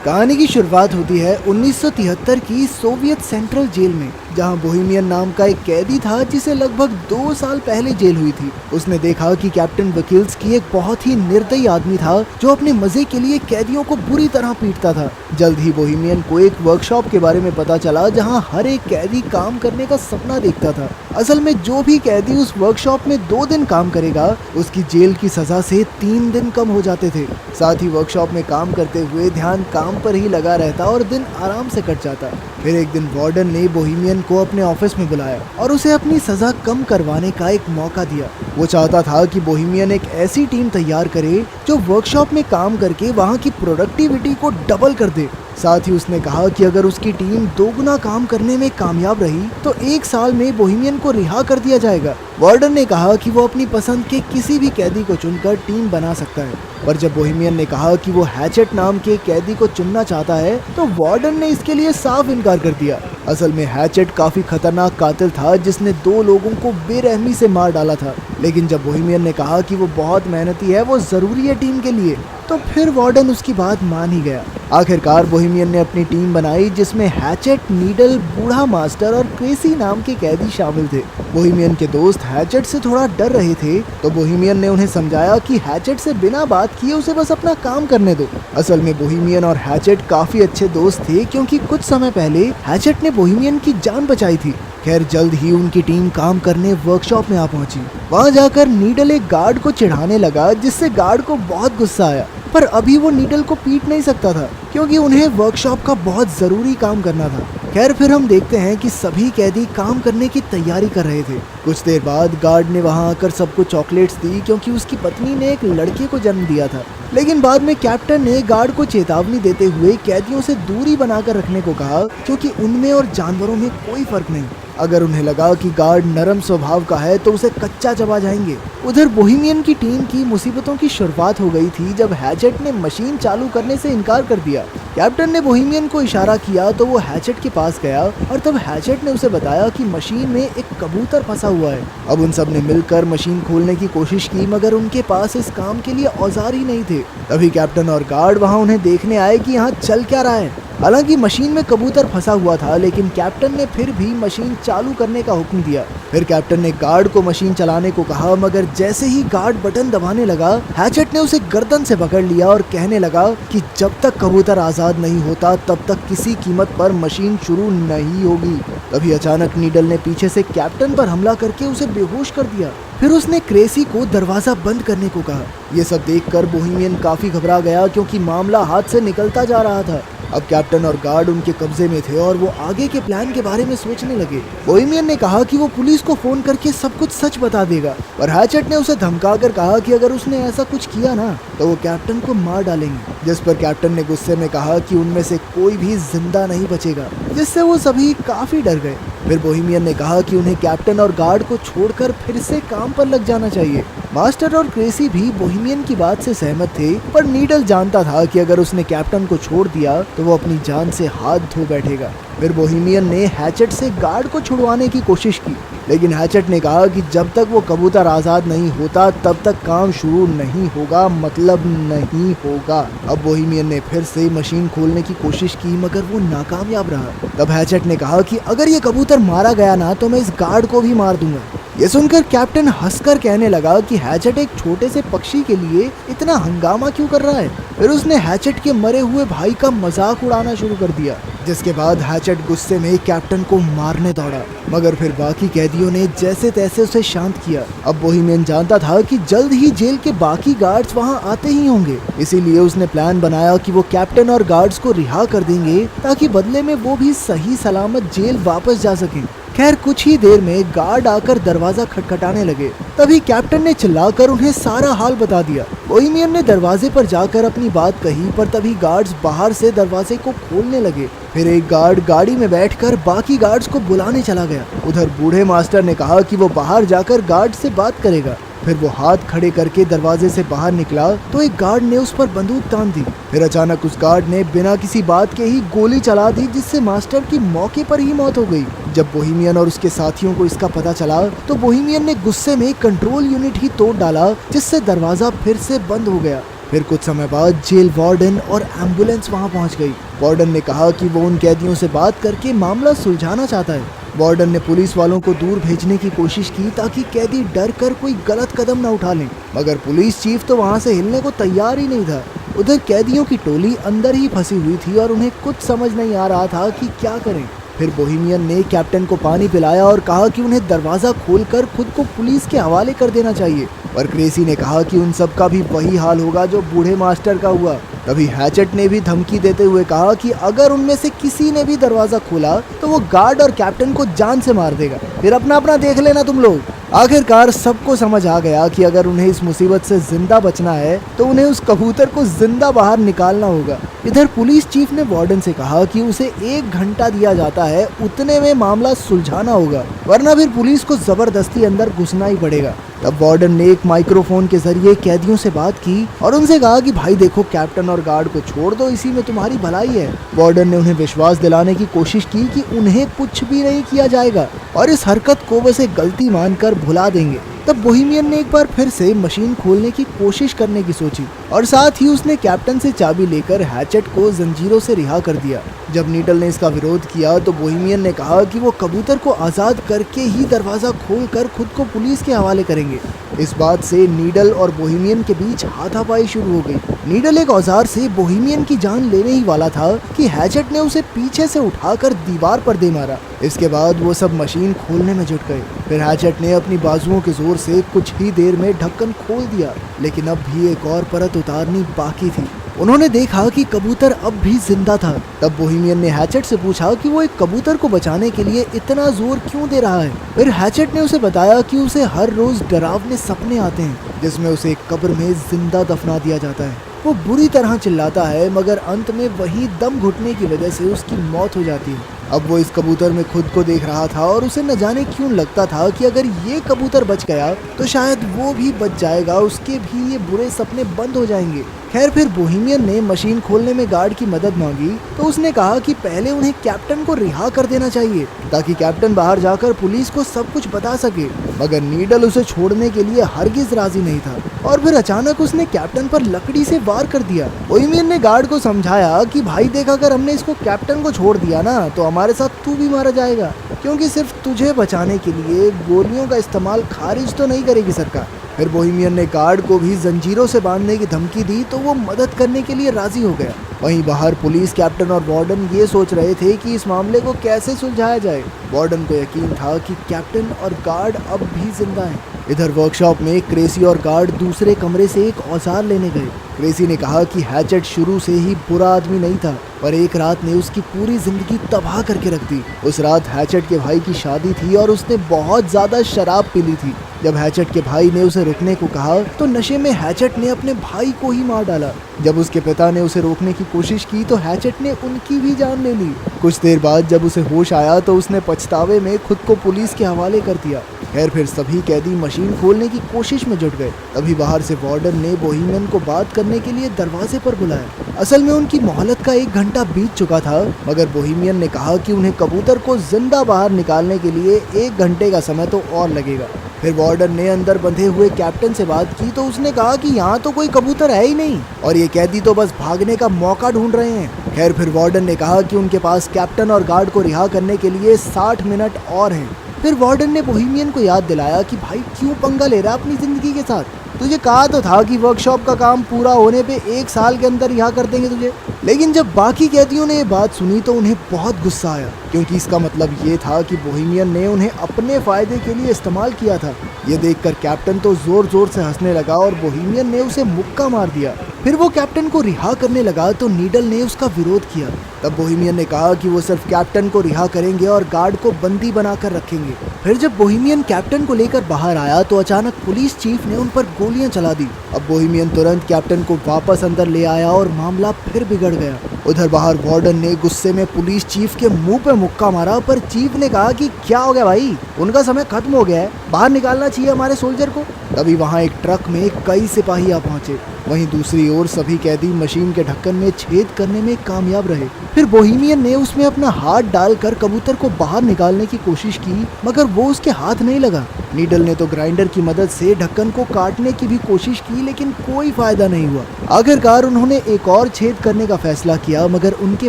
कहानी की शुरुआत होती है 1973 की सोवियत सेंट्रल जेल में, जहां बोहेमियन नाम का एक कैदी था जिसे लगभग 2 साल पहले जेल हुई थी। उसने देखा कि कैप्टन वकील्स्की एक बहुत ही निर्दयी आदमी था जो अपने मजे के लिए कैदियों को बुरी तरह पीटता था। जल्द ही बोहेमियन को एक वर्कशॉप के बारे में पता चला जहां हर एक कैदी काम करने का सपना देखता था। असल में जो भी कैदी उस वर्कशॉप में 2 दिन काम करेगा उसकी जेल की सजा से 3 दिन कम हो जाते थे। साथ ही वर्कशॉप में काम करते हुए ध्यान काम पर ही लगा रहता और दिन आराम से कट जाता। फिर एक दिन वार्डन ने बोहेमियन को अपने ऑफिस में बुलाया और उसे अपनी सजा कम करवाने का एक मौका दिया। वो चाहता था कि बोहेमियन एक ऐसी टीम तैयार करे जो वर्कशॉप में काम करके वहाँ की प्रोडक्टिविटी को डबल कर दे। साथ ही उसने कहा कि अगर उसकी टीम 2 गुना काम करने में कामयाब रही तो 1 साल में बोहेमियन को रिहा कर दिया जाएगा। वार्डन ने कहा कि वो अपनी पसंद के किसी भी कैदी को चुनकर टीम बना सकता है, पर जब बोहेमियन ने कहा कि वो हैचेट नाम के कैदी को चुनना चाहता है तो वार्डन ने इसके लिए साफ इनकार कर दिया। असल में हैचेट काफी खतरनाक कातिल था जिसने 2 लोगों को बेरहमी से मार डाला था। लेकिन जब बोहेमियन ने कहा कि वो बहुत मेहनती है, वो जरूरी है टीम के लिए, तो फिर वार्डन उसकी बात मान ही गया। आखिरकार बोहेमियन ने अपनी टीम बनाई जिसमें हैचेट, नीडल, बूढ़ा मास्टर और क्रेसी नाम के कैदी शामिल थे। बोहेमियन के दोस्त हैचेट से थोड़ा डर रहे थे तो बोहेमियन ने उन्हें समझाया कि हैचेट से बिना बात किए उसे बस अपना काम करने दो। असल में बोहेमियन और हैचेट काफी अच्छे दोस्त थे क्योंकि कुछ समय पहले हैचेट ने बोहेमियन की जान बचाई थी। खैर जल्द ही उनकी टीम काम करने वर्कशॉप में आ पहुंची। वहां जाकर नीडल एक गार्ड को चिढ़ाने लगा जिससे गार्ड को बहुत गुस्सा आया, पर अभी वो नीडल को पीट नहीं सकता था क्योंकि उन्हें वर्कशॉप का बहुत जरूरी काम करना था। खैर फिर हम देखते हैं कि सभी कैदी काम करने की तैयारी कर रहे थे। कुछ देर बाद गार्ड ने वहां आकर सबको चॉकलेट्स दी क्योंकि उसकी पत्नी ने एक लड़के को जन्म दिया था। लेकिन बाद में कैप्टन ने गार्ड को चेतावनी देते हुए कैदियों से दूरी बनाकर रखने को कहा क्योंकि उनमें और जानवरों में कोई फर्क नहीं। अगर उन्हें लगा कि गार्ड नरम स्वभाव का है तो उसे कच्चा चबा जाएंगे। उधर बोहेमियन की टीम की मुसीबतों की शुरुआत हो गई थी जब हैचेट ने मशीन चालू करने से इनकार कर दिया। कैप्टन ने बोहेमियन को इशारा किया तो वो हैचेट के पास गया और तब हैचेट ने उसे बताया कि मशीन में एक कबूतर फंसा हुआ है। अब उन सब ने मिलकर मशीन खोलने की कोशिश की मगर उनके पास इस काम के लिए औजार ही नहीं थे। तभी कैप्टन और गार्ड वहाँ उन्हें देखने आए कि यहाँ चल क्या रहा है। हालांकि मशीन में कबूतर फंसा हुआ था लेकिन कैप्टन ने फिर भी मशीन चालू करने का हुक्म दिया। फिर कैप्टन ने गार्ड को मशीन चलाने को कहा मगर जैसे ही गार्ड बटन दबाने लगा हैचेट ने उसे गर्दन से पकड़ लिया और कहने लगा कि जब तक कबूतर आजाद नहीं होता तब तक किसी कीमत पर मशीन शुरू नहीं होगी। तभी अचानक नीडल ने पीछे से कैप्टन पर हमला करके उसे बेहोश कर दिया। फिर उसने क्रेसी को दरवाजा बंद करने को कहा। ये सब देखकर बोहेमियन काफी घबरा गया क्योंकि मामला हाथ से निकलता जा रहा था। अब कैप्टन और गार्ड उनके कब्जे में थे और वो आगे के प्लान के बारे में सोचने लगे। बोहेमियन ने कहा कि वो पुलिस को फोन करके सब कुछ सच बता देगा और हैचेट ने उसे धमकाकर कहा कि अगर उसने ऐसा कुछ किया ना तो वो कैप्टन को मार डालेंगे। जिस पर कैप्टन ने गुस्से में कहा कि उनमें से कोई भी जिंदा नहीं बचेगा, जिससे वो सभी काफी डर गए। फिर बोहेमियन ने कहा कि उन्हें कैप्टन और गार्ड को छोड़कर फिर से काम पर लग जाना चाहिए। मास्टर और क्रेसी भी बोहेमियन की बात से सहमत थे, पर नीडल जानता था कि अगर उसने कैप्टन को छोड़ दिया तो वो अपनी जान से हाथ धो बैठेगा। फिर बोहेमियन ने हैचेट से गार्ड को छुड़वाने की कोशिश की, लेकिन हैचेट ने कहा कि जब तक वो कबूतर आजाद नहीं होता तब तक काम शुरू नहीं होगा, मतलब नहीं होगा। अब बोहेमियन ने फिर से मशीन खोलने की कोशिश की मगर वो नाकामयाब रहा। तब हैचेट ने कहा कि अगर ये कबूतर मारा गया ना तो मैं इस गार्ड को भी मार दूंगा। ये सुनकर कैप्टन हंसकर कहने लगा कि हैचेट एक छोटे से पक्षी के लिए इतना हंगामा क्यों कर रहा है। फिर उसने हैचेट के मरे हुए भाई का मजाक उड़ाना शुरू कर दिया, जिसके बाद हैचेट गुस्से में कैप्टन को मारने दौड़ा मगर फिर बाकी कैदियों ने जैसे तैसे उसे शांत किया। अब बोहेमियन जानता था कि जल्द ही जेल के बाकी गार्ड्स वहां आते ही होंगे, इसीलिए उसने प्लान बनाया कि वो कैप्टन और गार्ड्स को रिहा कर देंगे ताकि बदले में वो भी सही सलामत जेल वापस जा सकें। खैर कुछ ही देर में गार्ड आकर दरवाजा खटखटाने लगे। तभी कैप्टन ने चिल्लाकर उन्हें सारा हाल बता दिया। बोहेमियन ने दरवाजे पर जाकर अपनी बात कही, पर तभी गार्ड्स बाहर से दरवाजे को खोलने लगे। फिर एक गार्ड गाड़ी में बैठकर बाकी गार्ड्स को बुलाने चला गया। उधर बूढ़े मास्टर ने कहा कि वो बाहर जाकर गार्ड से बात करेगा। फिर वो हाथ खड़े करके दरवाजे से बाहर निकला तो एक गार्ड ने उस पर बंदूक तान दी। फिर अचानक उस गार्ड ने बिना किसी बात के ही गोली चला दी, जिससे मास्टर की मौके पर ही मौत हो गई। जब बोहेमियन और उसके साथियों को इसका पता चला तो बोहेमियन ने गुस्से में कंट्रोल यूनिट ही तोड़ डाला, जिससे दरवाजा फिर से बंद हो गया। फिर कुछ समय बाद जेल वार्डन और एम्बुलेंस वहां पहुंच गई। वार्डन ने कहा कि वो उन कैदियों से बात करके मामला सुलझाना चाहता है। वार्डन ने पुलिस वालों को दूर भेजने की कोशिश की ताकि कैदी डर कर कोई गलत कदम न उठा लें, मगर पुलिस चीफ तो वहां से हिलने को तैयार ही नहीं था। उधर कैदियों की टोली अंदर ही फंसी हुई थी और उन्हें कुछ समझ नहीं आ रहा था कि क्या करें। फिर बोहेमियन ने कैप्टन को पानी पिलाया और कहा कि उन्हें दरवाजा खोलकर खुद को पुलिस के हवाले कर देना चाहिए, पर क्रेसी ने कहा कि उन सब का भी वही हाल होगा जो बूढ़े मास्टर का हुआ। तभी हैचेट ने भी धमकी देते हुए कहा कि अगर उनमें से किसी ने भी दरवाजा खोला तो वो गार्ड और कैप्टन को जान से मार देगा, फिर अपना अपना देख लेना तुम लोग। आखिरकार सबको समझ आ गया कि अगर उन्हें इस मुसीबत से जिंदा बचना है तो उन्हें उस कबूतर को जिंदा बाहर निकालना होगा। इधर पुलिस चीफ ने वार्डन से कहा कि उसे 1 घंटा दिया जाता है, उतने में मामला सुलझाना होगा, वरना फिर पुलिस को जबरदस्ती अंदर घुसना ही पड़ेगा। तब वार्डन ने एक माइक्रोफोन के जरिए कैदियों से बात की और उनसे कहा कि भाई देखो, कैप्टन और गार्ड को छोड़ दो, इसी में तुम्हारी भलाई है। वार्डन ने उन्हें विश्वास दिलाने की कोशिश की कि उन्हें कुछ भी नहीं किया जाएगा और इस हरकत को बस एक गलती मानकर भुला देंगे। तब बोहेमियन ने एक बार फिर से मशीन खोलने की कोशिश करने की सोची और साथ ही उसने कैप्टन से चाबी लेकर हैचेट को जंजीरों से रिहा कर दिया। जब नीडल ने इसका विरोध किया तो बोहेमियन ने कहा कि वो कबूतर को आजाद करके ही दरवाजा खोलकर खुद को पुलिस के हवाले करेंगे। इस बात से नीडल और बोहेमियन के बीच हाथापाई शुरू हो गई। नीडल एक औजार से बोहेमियन की जान लेने ही वाला था कि हैचेट ने उसे पीछे से उठाकर दीवार पर दे मारा। इसके बाद वो सब मशीन खोलने में जुट गए। फिर हैचेट ने अपनी बाजुओं के जोर से कुछ ही देर में ढक्कन खोल दिया, लेकिन अब भी एक और परत उतारनी बाकी थी। उन्होंने देखा कि कबूतर अब भी जिंदा था। तब बोहेमियन ने हैचेट से पूछा कि वो एक कबूतर को बचाने के लिए इतना जोर क्यों दे रहा है। फिर हैचेट ने उसे बताया कि उसे हर रोज डरावने सपने आते हैं जिसमें उसे एक कब्र में जिंदा दफना दिया जाता है। वो बुरी तरह चिल्लाता है, मगर अंत में वही दम घुटने की वजह से उसकी मौत हो जाती है। अब वो इस कबूतर में खुद को देख रहा था और उसे न जाने क्यों लगता था कि अगर ये कबूतर बच गया तो शायद वो भी बच जाएगा, उसके भी ये बुरे सपने बंद हो जाएंगे। खैर, फिर बोहेमियन ने मशीन खोलने में गार्ड की मदद मांगी तो उसने कहा कि पहले उन्हें कैप्टन को रिहा कर देना चाहिए ताकि कैप्टन बाहर जाकर पुलिस को सब कुछ बता सके, मगर नीडल उसे छोड़ने के लिए हरगिज राजी नहीं था और फिर अचानक उसने कैप्टन पर लकड़ी से वार कर दिया। बोहेमियन ने गार्ड को समझाया कि भाई देख, अगर हमने इसको कैप्टन को छोड़ दिया ना तो हमारे साथ तू भी मारा जाएगा, क्योंकि सिर्फ तुझे बचाने के लिए गोलियों का इस्तेमाल खारिज तो नहीं करेगी सरकार। फिर बोहेमियन ने गार्ड को भी जंजीरों से बांधने की धमकी दी तो वो मदद करने के लिए राजी हो गया। वहीं बाहर पुलिस, कैप्टन और वार्डन ये सोच रहे थे कि इस मामले को कैसे सुलझाया जाए। वार्डन को यकीन था कि कैप्टन और गार्ड अब भी जिंदा हैं। इधर वर्कशॉप में क्रेसी और गार्ड दूसरे कमरे से एक औजार लेने गए। क्रेसी ने कहा कि हैचेट शुरू से ही बुरा आदमी नहीं था, पर एक रात ने उसकी पूरी जिंदगी तबाह करके रख दी। उस रात हैचेट के भाई की शादी थी और उसने बहुत ज्यादा शराब पी ली थी। जब हैचेट के भाई ने उसे रुकने को कहा तो नशे में हैचेट ने अपने भाई को ही मार डाला। जब उसके पिता ने उसे रोकने की कोशिश की तो हैचेट ने उनकी भी जान ले ली। कुछ देर बाद जब उसे होश आया तो उसने पछतावे में खुद को पुलिस के हवाले कर दिया। खैर, फिर सभी कैदी मशीन खोलने की कोशिश में जुट गए। तभी बाहर से वार्डन ने बोहेमियन को बात करने के लिए दरवाजे पर बुलाया। असल में उनकी मोहलत का 1 घंटा बीत चुका था, मगर बोहेमियन ने कहा कि उन्हें कबूतर को जिंदा बाहर निकालने के लिए 1 घंटे का समय तो और लगेगा। फिर वार्डन ने अंदर बंधे हुए कैप्टन से बात की तो उसने कहा कि यहाँ तो कोई कबूतर है ही नहीं और ये कैदी तो बस भागने का मौका ढूंढ रहे हैं। खैर, फिर वार्डन ने कहा कि उनके पास कैप्टन और गार्ड को रिहा करने के लिए 60 मिनट और हैं। फिर वार्डन ने बोहेमियन को याद दिलाया कि भाई क्यों पंगा ले रहा अपनी जिंदगी के साथ, तुझे कहा तो था कि वर्कशॉप का काम पूरा होने पे 1 साल के अंदर रिहा कर देंगे तुझे। लेकिन जब बाकी कैदियों ने ये बात सुनी तो उन्हें बहुत गुस्सा आया, क्योंकि इसका मतलब ये था कि बोहेमियन ने उन्हें अपने फायदे के लिए इस्तेमाल किया था। ये देखकर कैप्टन तो जोर जोर से हंसने लगा और बोहेमियन ने उसे मुक्का मार दिया। फिर वो कैप्टन को रिहा करने लगा तो नीडल ने उसका विरोध किया। तब बोहेमियन ने कहा कि वो सिर्फ कैप्टन को रिहा करेंगे और गार्ड को बंदी बनाकर रखेंगे। फिर जब बोहेमियन कैप्टन को लेकर बाहर आया तो अचानक पुलिस चीफ ने उन पर गोलियां चला दी। अब बोहेमियन तुरंत कैप्टन को वापस अंदर ले आया और मामला फिर बिगड़ गया। उधर बाहर वार्डन ने गुस्से में पुलिस चीफ के मुंह पे मुक्का मारा, पर चीफ ने कहा कि क्या हो गया भाई, उनका समय खत्म हो गया है, बाहर निकालना चाहिए हमारे सोल्जर को। तभी वहाँ एक ट्रक में कई सिपाही आ पहुंचे। वहीं दूसरी ओर सभी कैदी मशीन के ढक्कन में छेद करने में कामयाब रहे। फिर बोहेमियन ने उसमें अपना हाथ डालकर कबूतर को बाहर निकालने की कोशिश की, मगर वो उसके हाथ नहीं लगा। नीडल ने तो ग्राइंडर की मदद से ढक्कन को काटने की भी कोशिश की, लेकिन कोई फायदा नहीं हुआ। आखिरकार उन्होंने एक और छेद करने का फैसला किया, मगर उनके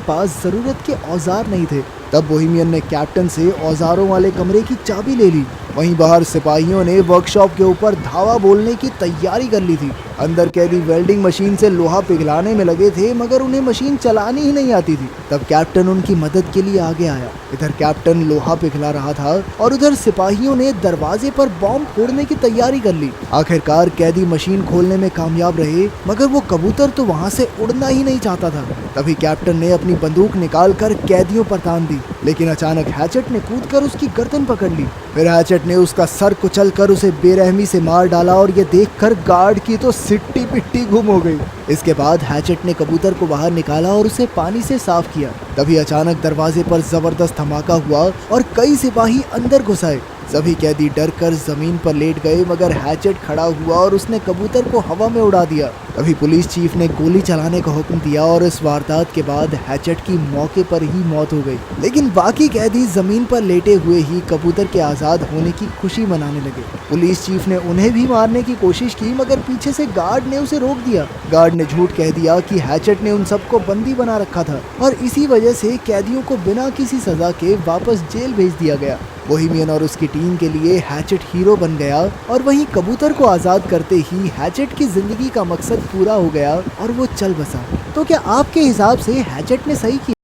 पास जरूरत के औजार नहीं थे। तब बोहेमियन ने कैप्टन से औजारों वाले कमरे की चाबी ले ली। वहीं बाहर सिपाहियों ने वर्कशॉप के ऊपर धावा बोलने की तैयारी कर ली थी। अंदर कैदी वेल्डिंग मशीन से लोहा पिघलाने में लगे थे, मगर उन्हें मशीन चलानी ही नहीं आती थी। तब कैप्टन उनकी मदद के लिए आगे आया। इधर कैप्टन लोहा पिघला रहा था और उधर सिपाहियों ने दरवाजे पर बॉम्ब फोड़ने की तैयारी कर ली। आखिरकार कैदी मशीन खोलने में कामयाब रहे, मगर वो कबूतर तो वहाँ से उड़ना ही नहीं चाहता था। तभी कैप्टन ने अपनी बंदूक निकालकर कैदियों पर तान दी, लेकिन अचानक हैचेट ने कूदकर उसकी गर्दन पकड़ ली। फिर हैचेट ने उसका सर कुचलकर उसे बेरहमी से मार डाला और ये देखकर गार्ड की तो सिट्टी पिट्टी गुम हो गई। इसके बाद हैचेट ने कबूतर को बाहर निकाला और उसे पानी से साफ किया। तभी अचानक दरवाजे पर जबरदस्त धमाका हुआ और कई सिपाही अंदर घुस आए। सभी कैदी डरकर जमीन पर लेट गए, मगर हैचेट खड़ा हुआ और उसने कबूतर को हवा में उड़ा दिया। तभी पुलिस चीफ ने गोली चलाने का हुक्म दिया और इस वारदात के बाद हैचेट की मौके पर ही मौत हो गई। लेकिन बाकी कैदी जमीन पर लेटे हुए ही कबूतर के आजाद होने की खुशी मनाने लगे। पुलिस चीफ ने उन्हें भी मारने की कोशिश की, मगर पीछे से गार्ड ने उसे रोक दिया। गार्ड ने झूठ कह दिया कि हैचेट ने उन सबको बंदी बना रखा था और इसी वजह से कैदियों को बिना किसी सजा के वापस जेल भेज दिया गया। बोहेमियन और उसकी टीम के लिए हैचेट हीरो बन गया और वहीं कबूतर को आजाद करते ही हैचेट की जिंदगी का मकसद पूरा हो गया और वो चल बसा। तो क्या आपके हिसाब से हैचेट ने सही किया?